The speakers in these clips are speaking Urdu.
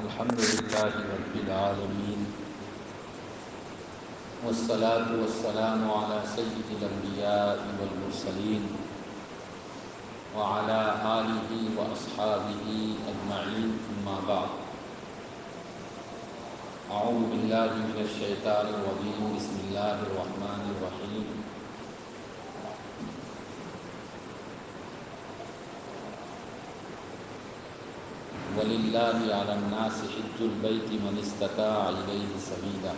الحمد للہ رب العالمین والصلاة والسلام علی سید الانبیاء والمرسلین وعلی آلہ واصحابہ اجمعین، اما بعد۔ اعوذ باللہ من الشیطان الرجیم، بسم اللہ الرحمن الرحیم۔ وَلِلَّهِ عَلَى النَّاسِ حِجُّ الْبَيْتِ مَنِ اسْتَطَاعَ إِلَيْهِ سَبِيلًا،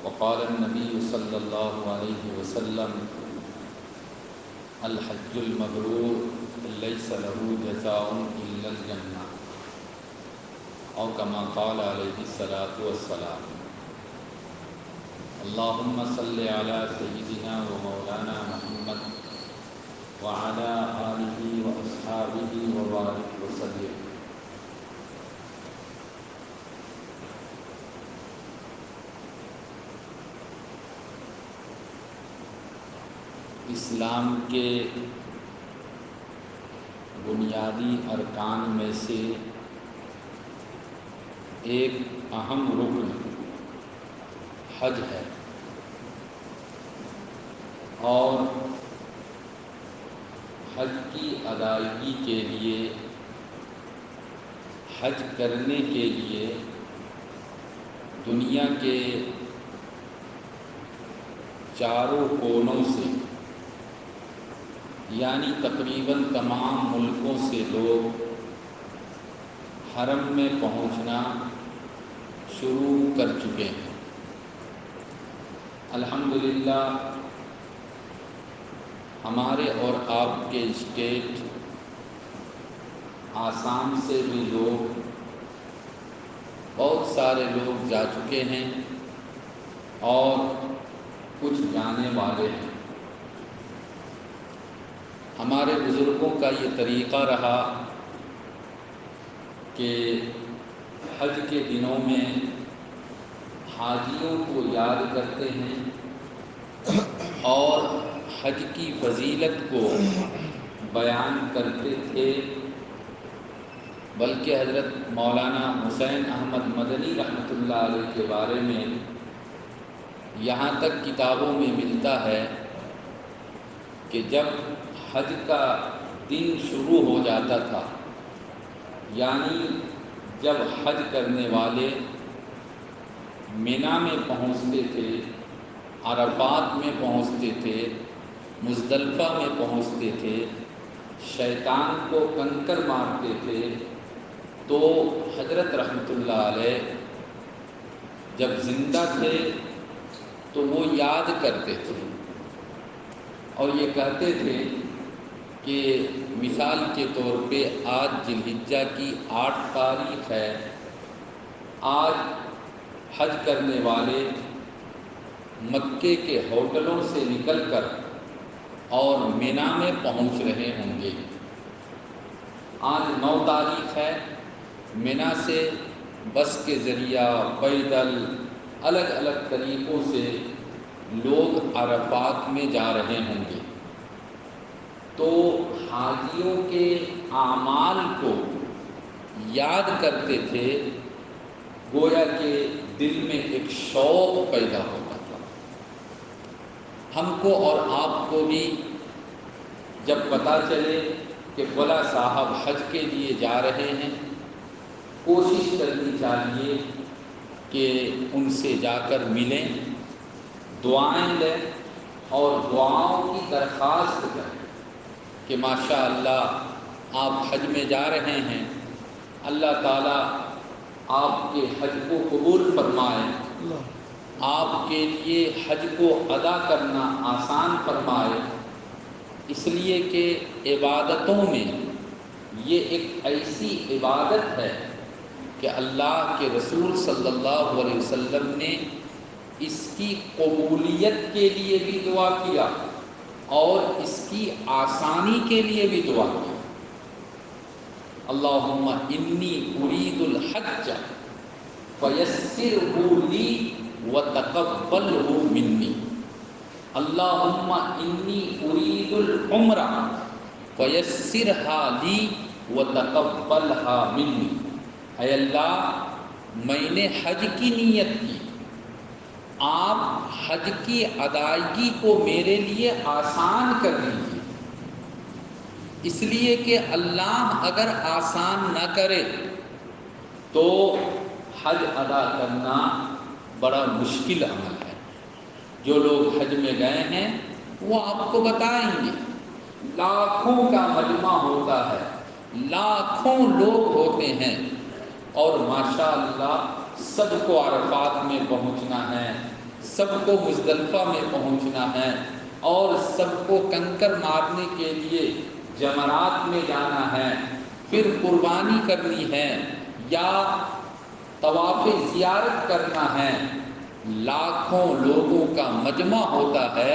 وقال النبي صلی اللہ علیہ وسلم: الحج المبرور ليس له جزاء إلا الجنة، او كما قال علیہ الصلاۃ والسلام۔ اللهم صل على سيدنا ومولانا محمد وعلى آلہ واصحابہ وبارک وسلم۔ اسلام کے بنیادی ارکان میں سے ایک اہم رکن حج ہے، اور حج کی ادائیگی کے لیے، حج کرنے کے لیے دنیا کے چاروں کونوں سے، یعنی تقریباً تمام ملکوں سے لوگ حرم میں پہنچنا شروع کر چکے ہیں۔ الحمدللہ ہمارے اور آپ کے اسٹیٹ آسام سے بھی لوگ، بہت سارے لوگ جا چکے ہیں اور کچھ جانے والے ہیں۔ ہمارے بزرگوں کا یہ طریقہ رہا کہ حج کے دنوں میں حاجیوں کو یاد کرتے ہیں اور حج کی فضیلت کو بیان کرتے تھے، بلکہ حضرت مولانا حسین احمد مدنی رحمۃ اللہ علیہ کے بارے میں یہاں تک کتابوں میں ملتا ہے کہ جب حج کا دن شروع ہو جاتا تھا، یعنی جب حج کرنے والے مینا میں پہنچتے تھے، عرفات میں پہنچتے تھے، مزدلفہ میں پہنچتے تھے، شیطان کو کنکر مارتے تھے، تو حضرت رحمۃ اللہ علیہ جب زندہ تھے تو وہ یاد کرتے تھے اور یہ کہتے تھے کہ مثال کے طور پہ آج ذی الحجہ کی 8 تاریخ ہے، آج حج کرنے والے مکے کے ہوٹلوں سے نکل کر اور مینا میں پہنچ رہے ہوں گے۔ آج 9 تاریخ ہے، مینا سے بس کے ذریعہ، پیدل، الگ الگ طریقوں سے لوگ عرفات میں جا رہے ہوں گے۔ تو حاجیوں کے اعمال کو یاد کرتے تھے، گویا کہ دل میں ایک شوق پیدا ہوتا تھا۔ ہم کو اور آپ کو بھی جب پتہ چلے کہ فلاں صاحب حج کے لیے جا رہے ہیں، کوشش کرنی چاہیے کہ ان سے جا کر ملیں، دعائیں لیں اور دعاؤں کی درخواست کریں کہ ماشاء اللہ آپ حج میں جا رہے ہیں، اللہ تعالیٰ آپ کے حج کو قبول فرمائے، آپ کے لیے حج کو ادا کرنا آسان فرمائے، اس لیے کہ عبادتوں میں یہ ایک ایسی عبادت ہے کہ اللہ کے رسول صلی اللہ علیہ وسلم نے اس کی قبولیت کے لیے بھی دعا کیا اور اس کی آسانی کے لیے بھی دعا کی۔ اللہم انی ارید الحج فیسرہ لی وتقبلہ منی، اللہم انی ارید العمرہ فیسرہا لی وَتَقَبَّلْهَا مِنِّي، اے اللہ میں نے حج کی نیت کی، آپ حج کی ادائیگی کو میرے لیے آسان کر دیجیے۔ اس لیے کہ اللہ اگر آسان نہ کرے تو حج ادا کرنا بڑا مشکل عمل ہے۔ جو لوگ حج میں گئے ہیں وہ آپ کو بتائیں گے، لاکھوں کا مجمع ہوتا ہے، لاکھوں لوگ ہوتے ہیں، اور ماشاء اللہ سب کو عرفات میں پہنچنا ہے، سب کو مزدلفہ میں پہنچنا ہے، اور سب کو کنکر مارنے کے لیے جمرات میں جانا ہے، پھر قربانی کرنی ہے یا طواف زیارت کرنا ہے۔ لاکھوں لوگوں کا مجمع ہوتا ہے،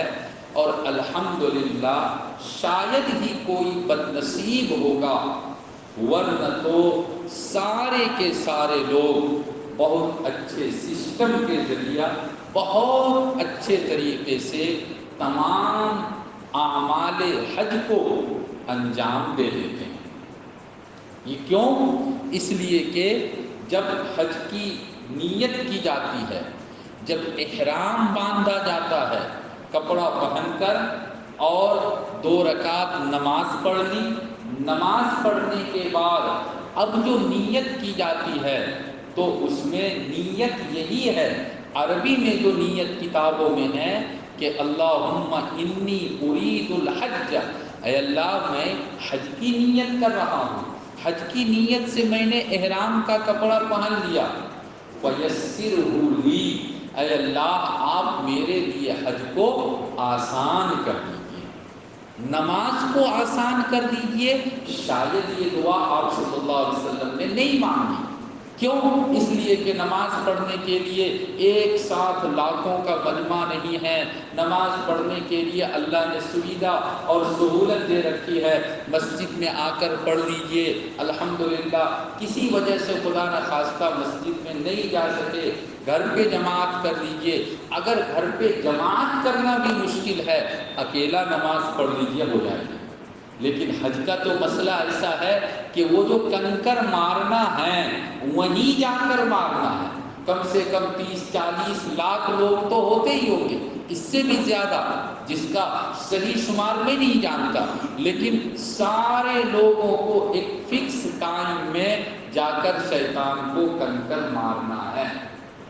اور الحمدللہ شاید ہی کوئی بد نصیب ہوگا، ورنہ تو سارے کے سارے لوگ بہت اچھے سسٹم کے ذریعہ بہت اچھے طریقے سے تمام اعمال حج کو انجام دے دیتے ہیں۔ یہ کیوں؟ اس لیے کہ جب حج کی نیت کی جاتی ہے، جب احرام باندھا جاتا ہے کپڑا پہن کر، اور 2 رکعت نماز پڑھ لی، نماز پڑھنے کے بعد اب جو نیت کی جاتی ہے تو اس میں نیت یہی ہے، عربی میں جو نیت کتابوں میں ہے کہ اللہم انی ارید الحج، اے اللہ میں حج کی نیت کر رہا ہوں، حج کی نیت سے میں نے احرام کا کپڑا پہن لیا، فَيَسِّرْهُ لِي، اے اللہ آپ میرے لیے حج کو آسان کر دیجیے، نماز کو آسان کر دیجیے۔ شاید یہ دعا آپ صلی اللہ علیہ وسلم نے نہیں مانگی، کیوں؟ اس لیے کہ نماز پڑھنے کے لیے ایک ساتھ لاکھوں کا مجمع نہیں ہے، نماز پڑھنے کے لیے اللہ نے سویدھا اور سہولت دے رکھی ہے، مسجد میں آ کر پڑھ لیجئے۔ الحمدللہ کسی وجہ سے خدا نخواستہ مسجد میں نہیں جا سکے، گھر پہ جماعت کر لیجئے، اگر گھر پہ جماعت کرنا بھی مشکل ہے اکیلا نماز پڑھ لیجئے، ہو جائے گی۔ لیکن حج کا تو مسئلہ ایسا ہے کہ وہ جو کنکر مارنا ہے وہیں جا کر مارنا ہے، کم سے کم 30-40 لاکھ لوگ تو ہوتے ہی ہوں گے، اس سے بھی زیادہ، جس کا صحیح شمار میں نہیں جانتا، لیکن سارے لوگوں کو ایک فکس ٹائم میں جا کر شیطان کو کنکر مارنا ہے۔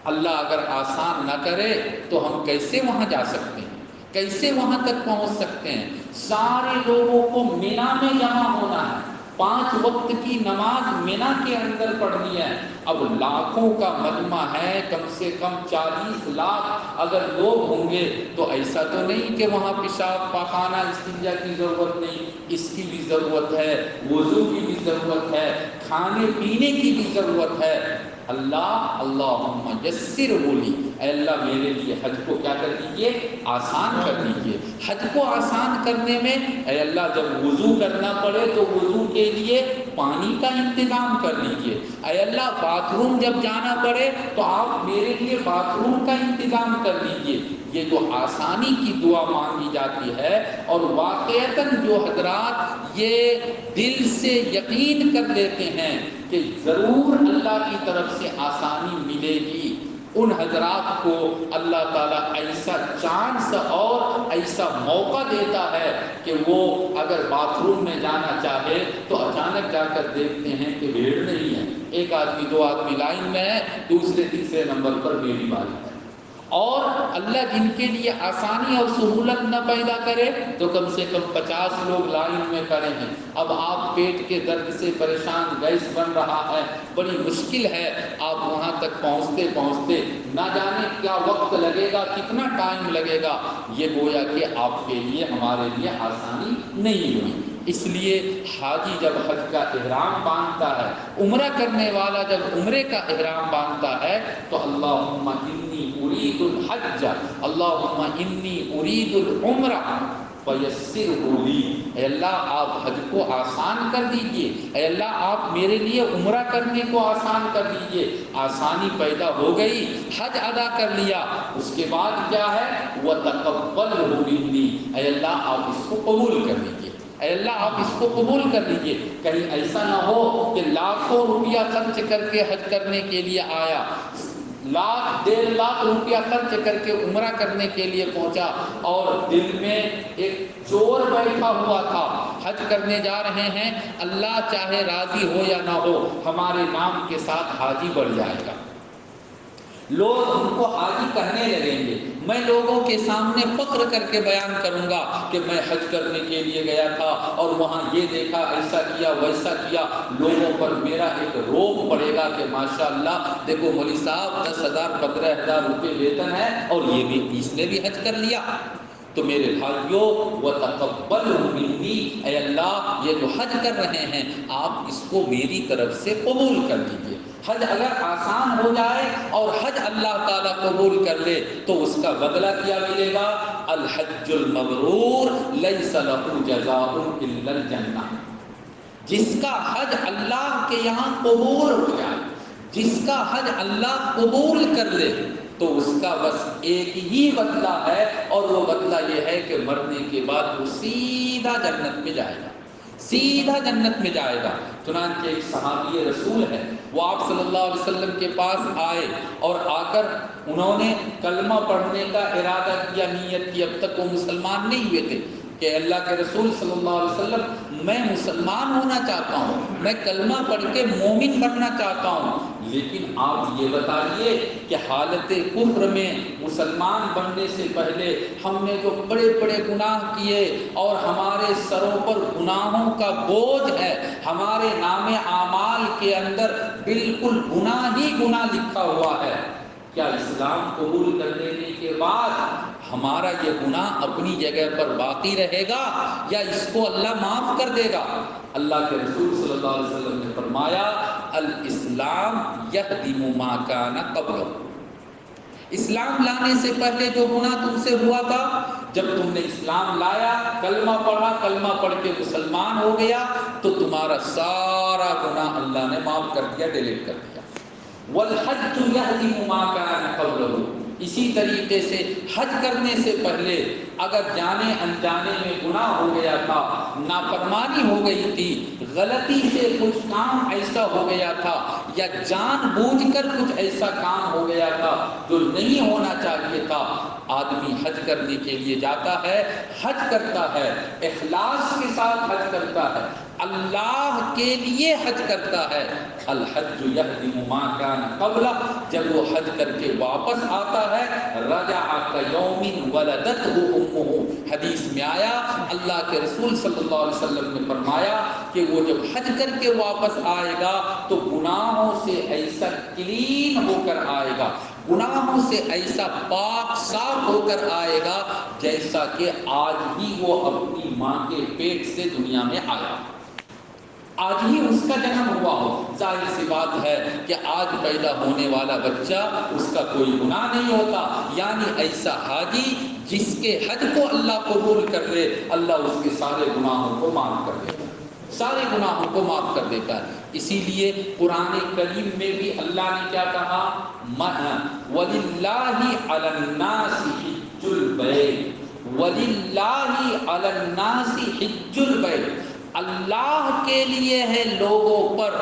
اللہ اگر آسان نہ کرے تو ہم کیسے وہاں جا سکتے ہیں، کیسے وہاں تک پہنچ سکتے ہیں؟ سارے لوگوں کو مینا میں جمع ہونا ہے، 5 وقت کی نماز مینا کے اندر پڑھنی ہے۔ اب لاکھوں کا مجمع ہے، کم سے کم 40 لاکھ اگر لوگ ہوں گے تو ایسا تو نہیں کہ وہاں پیشاب پاخانہ استنجا کی ضرورت نہیں، اس کی بھی ضرورت ہے، وضو کی بھی ضرورت ہے، کھانے پینے کی بھی ضرورت ہے۔ اللہ اللہم یسر لی، اے اللہ میرے لیے حج کو کیا کر دیجئے؟ آسان کر دیجئے۔ حج کو آسان کرنے میں اے اللہ جب وضو کرنا پڑے تو وضو کے لیے پانی کا انتظام کر دیجئے، اے اللہ باتھ روم جب جانا پڑے تو آپ میرے لیے باتھ روم کا انتظام کر دیجئے۔ یہ جو آسانی کی دعا مانگی جاتی ہے، اور واقعتاً جو حضرات یہ دل سے یقین کر لیتے ہیں کہ ضرور اللہ کی طرف سے آسانی ملے گی، ان حضرات کو اللہ تعالیٰ ایسا چانس اور ایسا موقع دیتا ہے کہ وہ اگر باتھ روم میں جانا چاہے تو اچانک جا کر دیکھتے ہیں کہ بھیڑ نہیں ہے، 1 آدمی 2 آدمی لائن میں ہے، دوسرے تیسرے نمبر پر میری باری ہے۔ اور اللہ جن کے لیے آسانی اور سہولت نہ پیدا کرے تو کم سے کم 50 لوگ لائن میں کھڑے ہیں۔ اب آپ پیٹ کے درد سے پریشان، گیس بن رہا ہے، بڑی مشکل ہے، آپ وہاں تک پہنچتے پہنچتے نہ جانے کیا وقت لگے گا، کتنا ٹائم لگے گا، یہ گویا کہ آپ کے لیے ہمارے لیے آسانی نہیں ہوئی۔ اس لیے حاجی جب حج کا احرام باندھتا ہے، عمرہ کرنے والا جب عمرے کا احرام باندھتا ہے تو اللہم انی ارید الحج، اللہم انی ارید العمرہ فیسرہ لی، اے اللہ آپ حج کو آسان کر دیجئے، اے اللہ آپ میرے لیے عمرہ کرنے کو آسان کر دیجئے۔ آسانی پیدا ہو گئی، حج ادا کر لیا، اس کے بعد کیا ہے؟ وَتَقَبَّلْهُ مِنِّي، اے اللہ آپ اس کو قبول کر لیجئے۔ اے اللہ آپ اس کو قبول کر لیجئے۔ کہیں ایسا نہ ہو کہ لاکھوں روپیہ خرچ کر کے حج کرنے کے لیے آیا، لاکھ 1.5 لاکھ روپیہ خرچ کر کے عمرہ کرنے کے لیے پہنچا، اور دل میں ایک چور بیٹھا ہوا تھا، حج کرنے جا رہے ہیں، اللہ چاہے راضی ہو یا نہ ہو ہمارے نام کے ساتھ حاجی بڑھ جائے گا، لوگ ہم کو حاجی کہنے لگیں گے، میں لوگوں کے سامنے فخر کر کے بیان کروں گا کہ میں حج کرنے کے لیے گیا تھا اور وہاں یہ دیکھا، ایسا کیا ویسا کیا، لوگوں پر میرا ایک روب پڑے گا کہ ماشاءاللہ دیکھو مولوی صاحب 10,000 15,000 روپے ویتن ہے اور یہ بھی اس نے بھی حج کر لیا۔ تو میرے بھائیوں وَتَقَبَّلْهُ مِنِّي، اے اللہ یہ جو حج کر رہے ہیں آپ اس کو میری طرف سے قبول کر لیجیے۔ حج اگر آسان ہو جائے اور حج اللہ تعالیٰ قبول کر لے تو اس کا بدلہ کیا ملے گا؟ الحج المبرور لیس لہ جزاء الا الجنہ۔ جس کا حج اللہ کے یہاں قبول ہو جائے، جس کا حج اللہ قبول کر لے تو اس کا بس ایک ہی بدلہ ہے، اور وہ بدلہ یہ ہے کہ مرنے کے بعد وہ سیدھا جنت میں جائے گا، سیدھا جنت میں جائے گا۔ چنانچہ ایک صحابی رسول ہے، وہ آپ صلی اللہ علیہ وسلم کے پاس آئے اور آ کر انہوں نے کلمہ پڑھنے کا ارادہ کیا، نیت کی، اب تک وہ مسلمان نہیں ہوئے تھے، کہ اللہ کے رسول صلی اللہ علیہ وسلم میں مسلمان ہونا چاہتا ہوں، میں کلمہ پڑھ کے مومن بننا چاہتا ہوں، لیکن آپ یہ بتائیے کہ حالت کفر میں مسلمان بننے سے پہلے ہم نے جو بڑے بڑے گناہ کیے اور ہمارے سروں پر گناہوں کا بوجھ ہے، ہمارے نام اعمال کے اندر بالکل گناہ ہی گناہ لکھا ہوا ہے، کیا اسلام قبول کر لینے کے بعد ہمارا یہ گناہ اپنی جگہ پر باقی رہے گا یا اس کو اللہ معاف کر دے گا؟ اللہ کے رسول صلی اللہ علیہ وسلم نے فرمایا الاسلام یہدم ما کان قبلہ، اسلام لانے سے پہلے جو گناہ تم سے ہوا تھا، جب تم نے اسلام لایا، کلمہ پڑھا، کلمہ پڑھ کے مسلمان ہو گیا تو تمہارا سارا گناہ اللہ نے معاف کر دیا، ڈیلیٹ کر دیا۔ والحج یہدم ما کان قبلہ، اسی طریقے سے حج کرنے سے پہلے اگر جانے انجانے میں گناہ ہو گیا تھا، نافرمانی ہو گئی تھی، غلطی سے کچھ کام ایسا ہو گیا تھا یا جان بوجھ کر کچھ ایسا کام ہو گیا تھا جو نہیں ہونا چاہیے تھا، آدمی حج کرنے کے لیے جاتا ہے، حج کرتا ہے، اخلاص کے ساتھ حج کرتا ہے، اللہ کے لیے حج کرتا ہے، الحج یہدم ما کان قبلہ، جب وہ حج کر کے واپس آتا ہے رجع کیوم ولدتہ امہ، حدیث میں آیا اللہ کے رسول صلی اللہ علیہ وسلم نے فرمایا کہ وہ جب حج کر کے واپس آئے گا تو گناہوں سے ایسا کلین ہو کر آئے گا، گناہوں سے ایسا پاک صاف ہو کر آئے گا جیسا کہ آج ہی وہ اپنی ماں کے پیٹ سے دنیا میں آیا، آج ہی اس کا جنم ہوا ہو۔ ظاہر سی بات ہے کہ آج پیدا ہونے والا بچہ اس کا کوئی گناہ نہیں ہوتا، یعنی ایسا حاجی جس کے حج کو اللہ قبول کر لے اللہ اس کے سارے گناہوں کو معاف کر دیتا ہے، سارے گناہوں کو معاف کر دیتا ہے۔ اسی لیے قرآن کریم میں بھی اللہ نے کیا کہا؟ وَلِلَّهِ عَلَى النَّاسِ حِجُّ الْبَيْتِ، وَلِلَّهِ عَلَى النَّاسِ حِجُّ الْبَيْتِ، اللہ کے لیے ہے لوگوں پر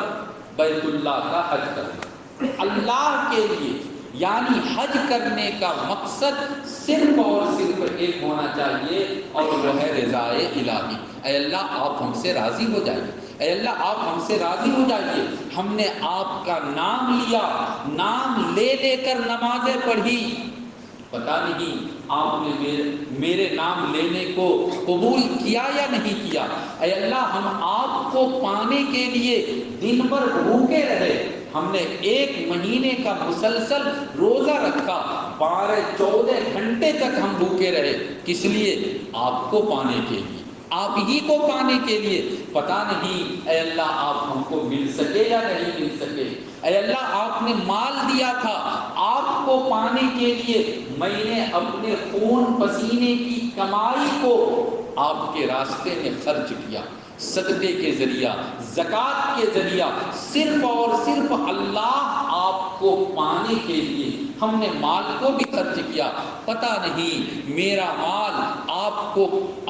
بیت اللہ کا حج کرنا، اللہ کے لیے، یعنی حج کرنے کا مقصد صرف اور صرف ایک ہونا چاہیے اور وہ ہے رضائے الہی۔ اے اللہ آپ ہم سے راضی ہو جائیے، اے اللہ آپ ہم سے راضی ہو جائیے، ہم نے آپ کا نام لیا، نام لے لے کر نمازیں پڑھی، پتہ نہیں آپ نے میرے نام لینے کو قبول کیا یا نہیں کیا۔ اے اللہ ہم آپ کو پانے کے لیے دن بھر بھوکے رہے، ہم نے 1 مہینے کا مسلسل روزہ رکھا، 12-14 گھنٹے تک ہم بھوکے رہے، کس لیے؟ آپ کو پانے کے لیے، آپ ہی کو پانے کے لیے، پتہ نہیں اے اللہ آپ ہم کو مل سکے یا نہیں مل سکے۔ اے اللہ آپ نے مال دیا تھا آپ کو پانے کے لیے، میں نے اپنے خون پسینے کی کمائی کو آپ کے راستے میں خرچ کیا، صدقے کے ذریعہ، زکوٰۃ کے ذریعہ، صرف اور صرف اللہ آپ کو پانے کے لیے ہم نے مال کو بھی خرچ کیا، پتہ نہیں میرا مال آپ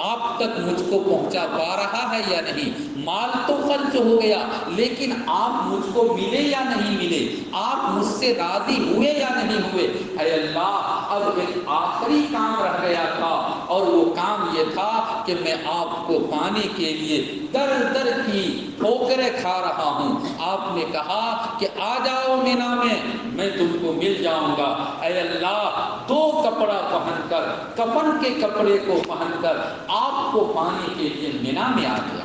آپ تک مجھ کو پہنچا پا رہا ہے یا نہیں؟ مال تو خرچ ہو گیا لیکن آپ مجھ کو ملے یا نہیں ملے؟ آپ مجھ سے راضی ہوئے یا نہیں ہوئے؟ اے اللہ اب ایک آخری کام رہ گیا تھا اور وہ کام یہ تھا کہ میں آپ کو پانے کے لیے در در کی ٹھوکریں کھا رہا ہوں۔ آپ نے کہا کہ آ جاؤ مینا میں تم کو مل جاؤں گا۔ اے اللہ دو کپڑا پہن کر، کفن کے کپڑے کو پہن کر آپ کو پانے کے لیے مینا میں آ گیا۔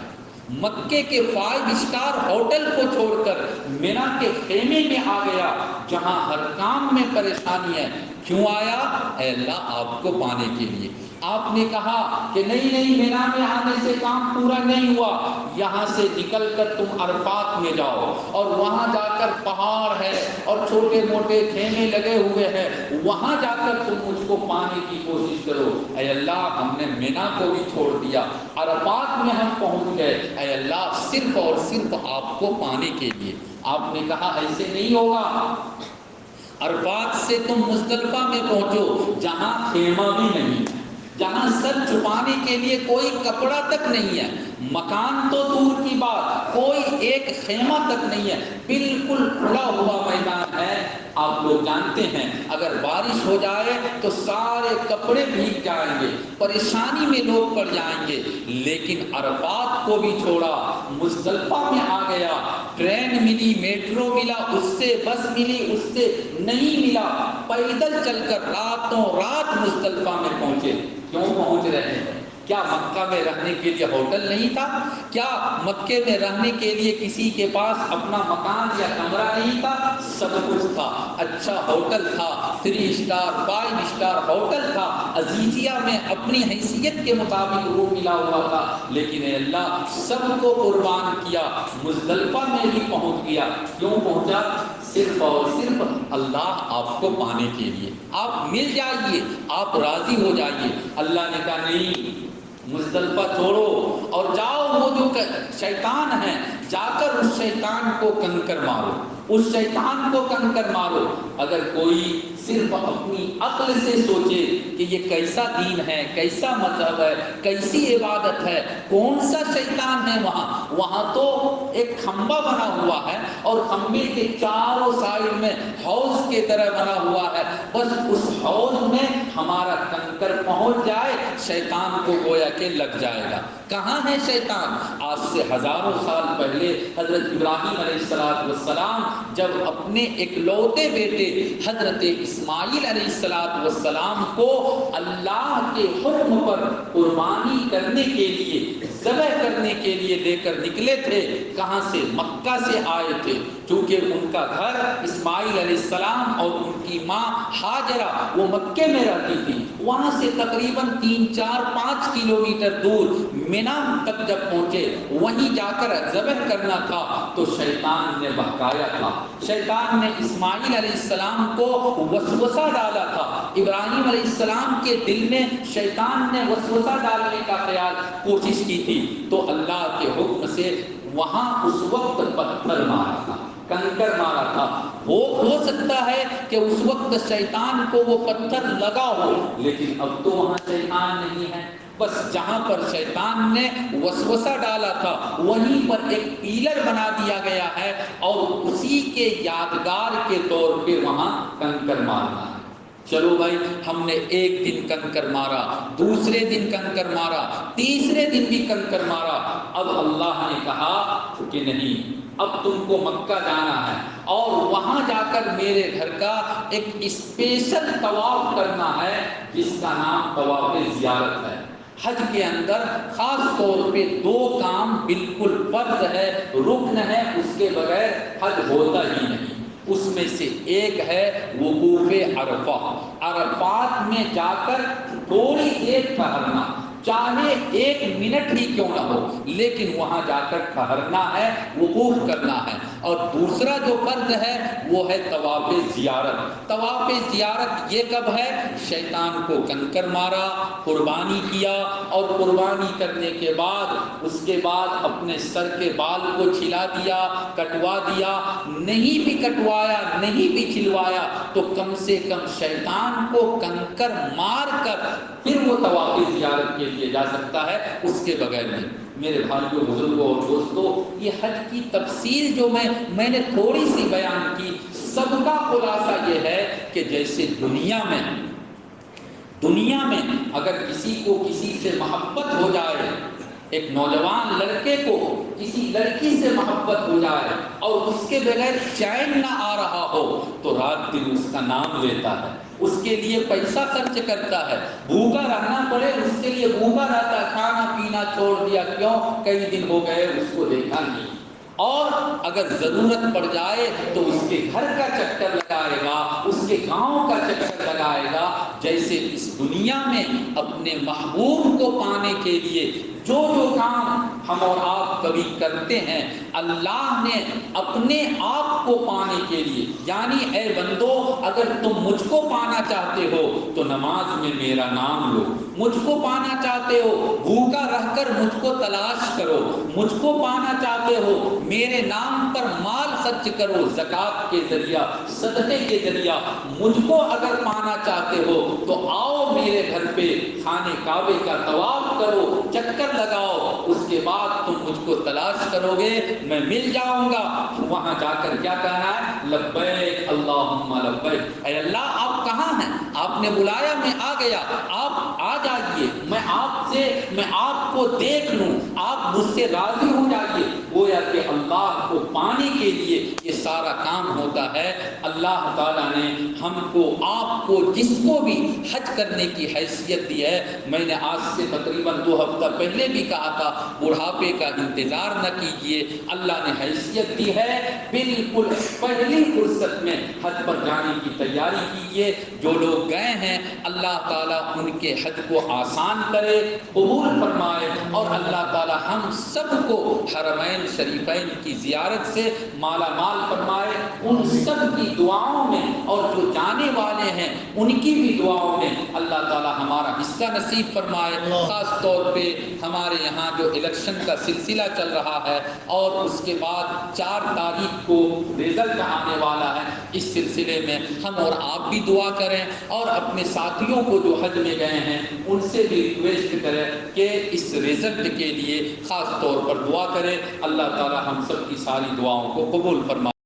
مکے کے 5 اسٹار ہوٹل کو چھوڑ کر مینا کے خیمے میں آ گیا جہاں ہر کام میں پریشانی ہے۔ کیوں آیا؟ اے اللہ آپ کو پانے کے لیے۔ آپ نے کہا کہ نہیں مینا میں آنے سے کام پورا نہیں ہوا، یہاں سے نکل کر تم عرفات میں جاؤ اور وہاں جا کر پہاڑ ہے اور چھوٹے موٹے خیمے لگے ہوئے ہیں، وہاں جا کر تم مجھ کو پانے کی کوشش کرو۔ اے اللہ ہم نے مینا کو بھی چھوڑ دیا، عرفات میں ہم پہنچ گئے، اے اللہ صرف اور صرف آپ کو پانے کے لیے۔ آپ نے کہا ایسے نہیں ہوگا، عرفات سے تم مزدلفہ میں پہنچو جہاں خیمہ بھی نہیں ہے، جہاں سر چھپانے کے لیے کوئی کپڑا تک نہیں ہے، مکان تو دور کی بات، کوئی ایک خیمہ تک نہیں ہے، بالکل کھلا ہوا میدان ہے۔ آپ لوگ جانتے ہیں اگر بارش ہو جائے تو سارے کپڑے بھیگ جائیں گے، پریشانی میں لوگ پڑ جائیں گے، لیکن عرفات کو بھی چھوڑا، مزدلفہ میں آ گیا، ٹرین ملی، میٹرو ملا، اس سے بس ملی، اس سے نہیں ملا، پیدل چل کر راتوں رات مزدلفہ میں پہنچے۔ کیوں پہنچ رہے ہیں؟ کیا مکہ میں رہنے کے لیے ہوٹل نہیں تھا؟ کیا مکے میں رہنے کے لیے کسی کے پاس اپنا مکان یا کمرہ نہیں تھا؟ سب کچھ تھا، اچھا ہوٹل تھا، 3 اسٹار 5 اسٹار ہوٹل تھا، عزیزیہ میں اپنی حیثیت کے مطابق روم ملا ہوا تھا، لیکن اے اللہ سب کو قربان کیا، مزدلفہ میں بھی پہنچ گیا۔ کیوں پہنچا؟ صرف اور صرف اللہ آپ کو پانے کے لیے۔ آپ مل جائیے، آپ راضی ہو جائیے۔ اللہ نے کہا نہیں، مزدلفہ چھوڑو اور جاؤ، وہ جو شیطان ہے جا کر اس شیطان کو کنکر مارو، اس شیطان کو کنکر مارو۔ اگر کوئی صرف اپنی عقل سے سوچے کہ یہ کیسا دین ہے، کیسا مذہب ہے، کیسی عبادت ہے، کون سا شیطان ہے وہاں تو ایک کھمبا بنا ہوا ہے اور کھمبے کے چاروں سائڈ میں حوض کے طرح بنا ہوا ہے، بس اس حوض میں ہمارا کنکر پہنچ جائے شیطان کو گویا کہ لگ جائے گا۔ کہاں ہے شیطان؟ آج سے ہزاروں سال پہلے حضرت ابراہیم علیہ السلام جب اپنے اکلوتے بیٹے حضرت اسماعیل علیہ السلام کو اللہ کے حکم پر قربانی کرنے کے لیے، ذبح کرنے کے لیے لے کر نکلے تھے، کہاں سے؟ مکہ سے آئے تھے، چونکہ ان کا گھر اسماعیل علیہ السلام اور ان کی ماں ہاجرہ وہ مکے میں رہتی تھی، وہاں سے تقریباً 3-4-5 کلومیٹر دور مینا تک جب پہنچے، وہیں جا کر ذبح کرنا تھا تو شیطان نے بہکایا تھا، شیطان نے اسماعیل علیہ السلام کو وسوسہ ڈالا تھا، ابراہیم علیہ السلام کے دل میں شیطان نے وسوسہ ڈالنے کا خیال کوشش کی تھی، تو اللہ کے حکم سے وہاں اس وقت پتھر مارا تھا، کنکر مارا تھا۔ ہو سکتا ہے کہ اس وقت شیطان کو وہ پتھر لگا ہو، لیکن اب تو وہاں شیطان نہیں ہے، بس جہاں پر شیطان نے وسوسہ ڈالا تھا وہیں پر ایک پیلر بنا دیا گیا ہے اور اسی کے یادگار کے طور پہ وہاں کنکر مارنا ہے۔ چلو بھائی، ہم نے ایک دن کنکر مارا، دوسرے دن کنکر مارا، تیسرے دن بھی کنکر مارا، اب اللہ نے کہا کہ نہیں، اب تم کو مکہ جانا ہے اور وہاں جا کر میرے گھر کا ایک اسپیشل طواف کرنا ہے جس کا نام طواف زیارت ہے۔ حج کے اندر خاص طور پہ 2 کام بالکل فرض ہے، رکن ہے، اس کے بغیر حج ہوتا ہی نہیں۔ اس میں سے ایک ہے وقوف عرفہ، عرفات میں جا کر تھوڑی دیر ٹھہرنا، چاہے 1 منٹ ہی کیوں نہ ہو، لیکن وہاں جا کر ٹھہرنا ہے، وقوف کرنا ہے۔ اور دوسرا جو فرض ہے وہ ہے طواف زیارت۔ طواف زیارت یہ کب ہے؟ شیطان کو کنکر مارا، قربانی کیا، اور قربانی کرنے کے بعد اس کے بعد اپنے سر کے بال کو چھلا دیا، کٹوا دیا، نہیں بھی کٹوایا نہیں بھی کھلوایا تو کم سے کم شیطان کو کنکر مار کر پھر وہ طواف زیارت کے لیے جا سکتا ہے، اس کے بغیر نہیں۔ میرے بھائیوں، بزرگوں اور دوستوں، یہ حج کی تفصیل جو میں نے تھوڑی سی بیان کی، سب کا خلاصہ یہ ہے کہ جیسے دنیا میں اگر کسی کو کسی سے محبت ہو جائے، ایک نوجوان لڑکے کو کسی لڑکی سے محبت ہو جائے اور اس کے بغیر چین نہ آ رہا ہو تو رات دن اس کا نام لیتا ہے، اس کے لیے پیسہ خرچ کرتا ہے، بھوکا رہنا پڑے اس کے لیے بھوکا رہتا ہے، کھانا پینا چھوڑ دیا، کیوں؟ کئی دن ہو گئے اس کو دیکھا نہیں، اور اگر ضرورت پڑ جائے تو اس کے گھر کا چکر لگائے گا، اس کے گاؤں کا چکر لگائے گا۔ جیسے اس دنیا میں اپنے محبوب کو پانے کے لیے جو کام ہم اور آپ کبھی کرتے ہیں، اللہ نے اپنے آپ کو پانے کے لیے، یعنی اے بندو اگر تم مجھ کو پانا چاہتے ہو تو نماز میں میرا نام لو، مجھ کو پانا چاہتے ہو بھوکا رہ کر مجھ کو تلاش کرو، مجھ کو پانا چاہتے ہو میرے نام پر مال خرچ کرو، زکوٰۃ کے ذریعہ، صدقے کے ذریعہ، مجھ کو اگر پانا چاہتے ہو تو آؤ میرے گھر پہ خانے کعبے کا طواف کرو، چکر لگاؤ، اس کے بعد تم مجھ کو تلاش کرو گے، میں مل جاؤں گا۔ وہاں جا کر کیا کہنا ہے؟ لبیک اللہم لبیک، اے اللہ آپ کہاں ہیں؟ آپ نے بلایا میں آ گیا، آپ آ جائیے، میں آپ کو دیکھ لوں، آپ مجھ سے راضی ہو جائیے۔ گویا کہ اللہ کو پانے کے لیے یہ سارا کام ہوتا ہے۔ اللہ تعالیٰ نے ہم کو، آپ کو، جس کو بھی حج کرنے کی حیثیت دی ہے، میں نے آج سے تقریباً 2 ہفتہ پہلے بھی کہا تھا، بڑھاپے کا انتظار نہ کیجیے، اللہ نے حیثیت دی ہے، بالکل پہلی فرصت میں حج پر جانے کی تیاری کیجیے۔ جو لوگ گئے ہیں اللہ تعالیٰ ان کے حج کو آسان کرے، قبول فرمائے، اور اللہ تعالیٰ ہم سب کو حرمین شریفین کی زیارت سے مالا مال فرمائے۔ ان سب کی دعاؤں میں، اور جو جانے والے ہیں ان کی بھی دعاؤں میں اللہ تعالیٰ ہمارا حصہ نصیب فرمائے۔ خاص طور پہ ہمارے یہاں جو الیکشن کا سلسلہ چل رہا ہے اور اس کے بعد 4 تاریخ کو رزلٹ آنے والا ہے، اس سلسلے میں ہم اور آپ بھی دعا کریں، اور اپنے ساتھیوں کو جو حج میں گئے ہیں ان سے بھی ریکویسٹ کریں کہ اس رزلٹ کے لیے خاص طور پر دعا کریں۔ اللہ تعالی ہم سب کی ساری دعاؤں کو قبول فرمائے۔